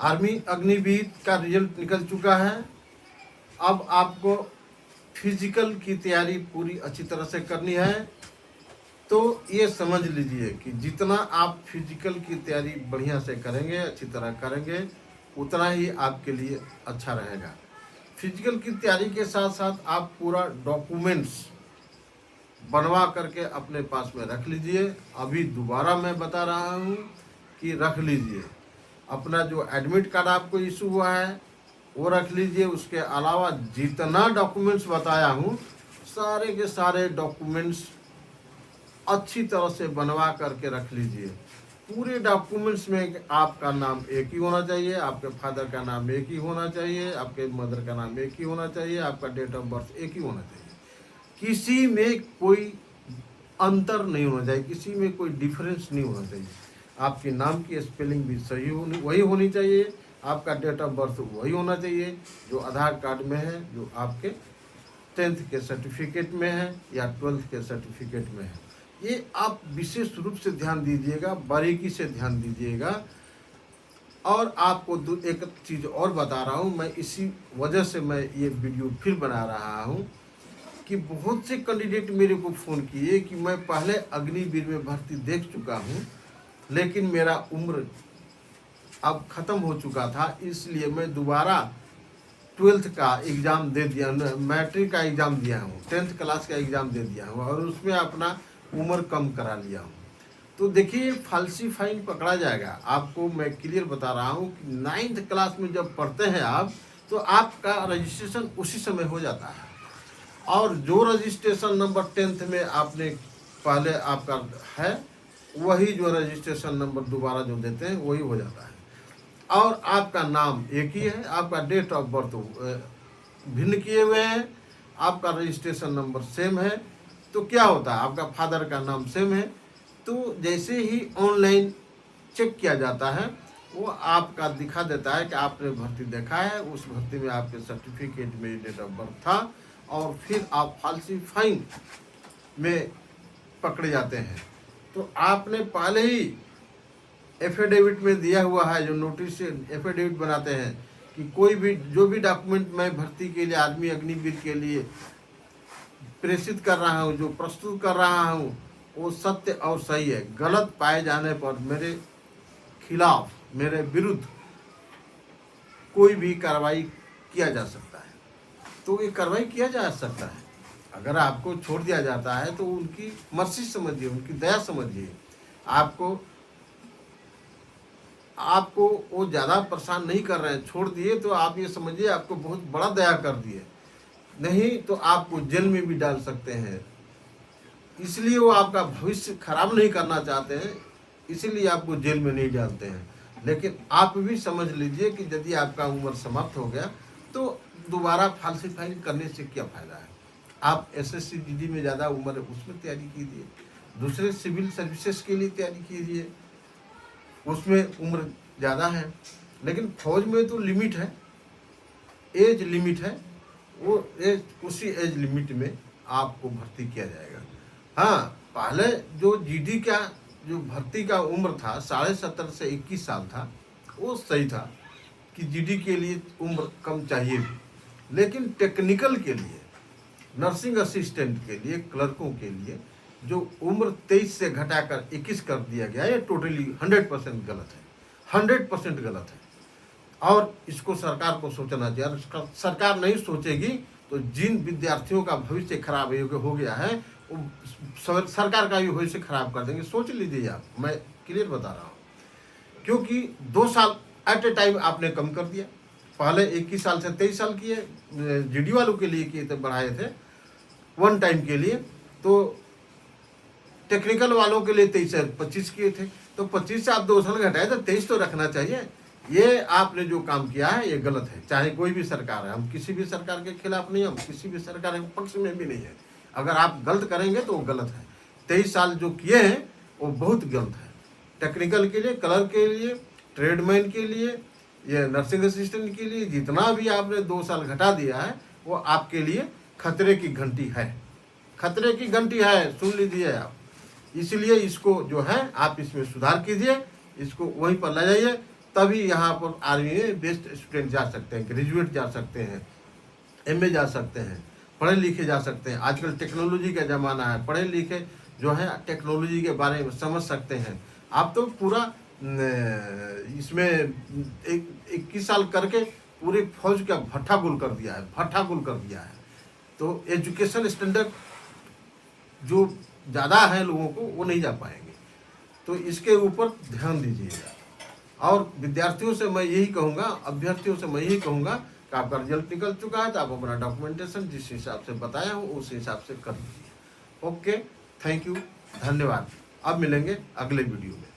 Army Agniveer का result निकल चुका है। अब आपको फिजिकल की तैयारी पूरी अच्छी तरह से करनी है। तो ये समझ लीजिए कि जितना आप फिजिकल की तैयारी बढ़िया से करेंगे, अच्छी तरह करेंगे, उतना ही आपके लिए अच्छा रहेगा। फिजिकल की तैयारी के साथ साथ आप पूरा डॉक्यूमेंट्स बनवा करके अपने पास में रख लीजिए। अभी दोबारा मैं बता रहा हूँ कि रख लीजिए। अपना जो एडमिट कार्ड आपको इशू हुआ है वो रख लीजिए। उसके अलावा जितना डॉक्यूमेंट्स बताया हूँ, सारे के सारे डॉक्यूमेंट्स अच्छी तरह से बनवा करके रख लीजिए। पूरे डॉक्यूमेंट्स में आपका नाम एक ही होना चाहिए, आपके फादर का नाम एक ही होना चाहिए, आपके मदर का नाम एक ही होना चाहिए, आपका डेट ऑफ बर्थ एक ही होना चाहिए। किसी में कोई अंतर नहीं होना चाहिए, किसी में कोई डिफरेंस नहीं होना चाहिए। आपके नाम की स्पेलिंग भी सही वही होनी चाहिए, आपका डेट ऑफ बर्थ वही होना चाहिए जो आधार कार्ड में है, जो आपके 10th के सर्टिफिकेट में है या 12th के सर्टिफिकेट में है। ये आप विशेष रूप से ध्यान दीजिएगा, बारीकी से ध्यान दीजिएगा। और आपको एक चीज़ और बता रहा हूँ, मैं इसी वजह से मैं ये वीडियो फिर बना रहा हूँ कि बहुत से कैंडिडेट मेरे को फ़ोन किए कि मैं पहले अग्निवीर में भर्ती देख चुका हूँ, लेकिन मेरा उम्र अब ख़त्म हो चुका था, इसलिए मैं दोबारा 12th का एग्ज़ाम दे दिया, मैट्रिक का एग्ज़ाम दिया हूँ, 10th क्लास का एग्ज़ाम दे दिया हूँ और उसमें अपना उम्र कम करा लिया हूँ। तो देखिए, फाल्सीफाइंग पकड़ा जाएगा। आपको मैं क्लियर बता रहा हूँ कि 9th क्लास में जब पढ़ते हैं आप, तो आपका रजिस्ट्रेशन उसी समय हो जाता है और जो रजिस्ट्रेशन नंबर 10th में आपने पहले आपका है, वही जो रजिस्ट्रेशन नंबर दोबारा जो देते हैं वही हो जाता है। और आपका नाम एक ही है, आपका डेट ऑफ बर्थ भिन्न किए हुए हैं, आपका रजिस्ट्रेशन नंबर सेम है। तो क्या होता है, आपका फादर का नाम सेम है। तो जैसे ही ऑनलाइन चेक किया जाता है, वो आपका दिखा देता है कि आपने भर्ती देखा है, उस भर्ती में आपके सर्टिफिकेट में डेट ऑफ बर्थ था, और फिर आप फाल्सीफाइंग में पकड़े जाते हैं। तो आपने पहले ही एफिडेविट में दिया हुआ है, जो नोटिस एफिडेविट बनाते हैं कि कोई भी जो भी डॉक्यूमेंट मैं भर्ती के लिए, आर्मी अग्निवीर के लिए प्रेषित कर रहा हूँ, जो प्रस्तुत कर रहा हूँ, वो सत्य और सही है। गलत पाए जाने पर मेरे खिलाफ, मेरे विरुद्ध कोई भी कार्रवाई किया जा सकता है। तो ये कार्रवाई किया जा सकता है। अगर आपको छोड़ दिया जाता है तो उनकी मर्जी समझिए, उनकी दया समझिए। आपको वो ज़्यादा परेशान नहीं कर रहे हैं, छोड़ दिए तो आप ये समझिए आपको बहुत बड़ा दया कर दिए। नहीं तो आपको जेल में भी डाल सकते हैं। इसलिए वो आपका भविष्य खराब नहीं करना चाहते हैं, इसीलिए आपको जेल में नहीं डालते हैं। लेकिन आप भी समझ लीजिए कि यदि आपका उम्र समाप्त हो गया तो दोबारा फाल्सीफाइंग करने से क्या फ़ायदा है। आप एसएससी जीडी में ज़्यादा उम्र है, उसमें तैयारी कीजिए। दूसरे सिविल सर्विसेज के लिए तैयारी कीजिए, उसमें उम्र ज़्यादा है। लेकिन फौज में तो लिमिट है, एज लिमिट है, वो एज, उसी एज लिमिट में आपको भर्ती किया जाएगा। हाँ, पहले जो जीडी का जो भर्ती का उम्र था 17.5 से 21 साल था, वो सही था कि जीडी के लिए उम्र कम चाहिए भी। लेकिन टेक्निकल के लिए, नर्सिंग असिस्टेंट के लिए, क्लर्कों के लिए जो उम्र 23 से घटाकर 21 कर दिया गया, ये टोटली 100% गलत है, 100% गलत है। और इसको सरकार को सोचना चाहिए। और सरकार नहीं सोचेगी तो जिन विद्यार्थियों का भविष्य खराब हो गया है, वो सरकार का भी भविष्य खराब कर देंगे। सोच लीजिए आप, मैं क्लियर बता रहा हूँ। क्योंकि 2 साल एट ए टाइम आपने कम कर दिया। पहले 21 साल से 23 साल किए, जीडी वालों के लिए किए थे, बढ़ाए थे वन टाइम के लिए। तो टेक्निकल वालों के लिए 23 से 25 किए थे। तो 25 से आप 2 साल घटाए तो 23 तो रखना चाहिए। ये आपने जो काम किया है ये गलत है। चाहे कोई भी सरकार है, हम किसी भी सरकार के खिलाफ नहीं, हम किसी भी सरकार के पक्ष में भी नहीं है। अगर आप गलत करेंगे तो वो गलत है। 23 साल जो किए हैं वो बहुत गलत है। टेक्निकल के लिए, कलर के लिए, ट्रेडमैन के लिए, ये नर्सिंग असिस्टेंट के लिए, जितना भी आपने 2 साल घटा दिया है वो आपके लिए खतरे की घंटी है, खतरे की घंटी है, सुन लीजिए आप। इसलिए इसको जो है आप इसमें सुधार कीजिए, इसको वहीं पर ले जाइए। तभी यहाँ पर आर्मी में बेस्ट स्टूडेंट जा सकते हैं, ग्रेजुएट जा सकते हैं, एमए जा सकते हैं, पढ़े लिखे जा सकते हैं। आजकल टेक्नोलॉजी का ज़माना है, पढ़े लिखे जो है टेक्नोलॉजी के बारे में समझ सकते हैं। आप तो पूरा इसमें 21 साल करके पूरी फौज का भट्ठा गुल कर दिया है, भट्ठा गुल कर दिया है। तो एजुकेशन स्टैंडर्ड जो ज़्यादा है लोगों को, वो नहीं जा पाएंगे। तो इसके ऊपर ध्यान दीजिएगा। और विद्यार्थियों से मैं यही कहूँगा, अभ्यर्थियों से मैं यही कहूँगा कि आपका रिजल्ट निकल चुका है तो आप अपना डॉक्यूमेंटेशन जिस हिसाब से बताया हूँ उस हिसाब से कर लीजिए। ओके, थैंक यू, धन्यवाद। अब मिलेंगे अगले वीडियो में।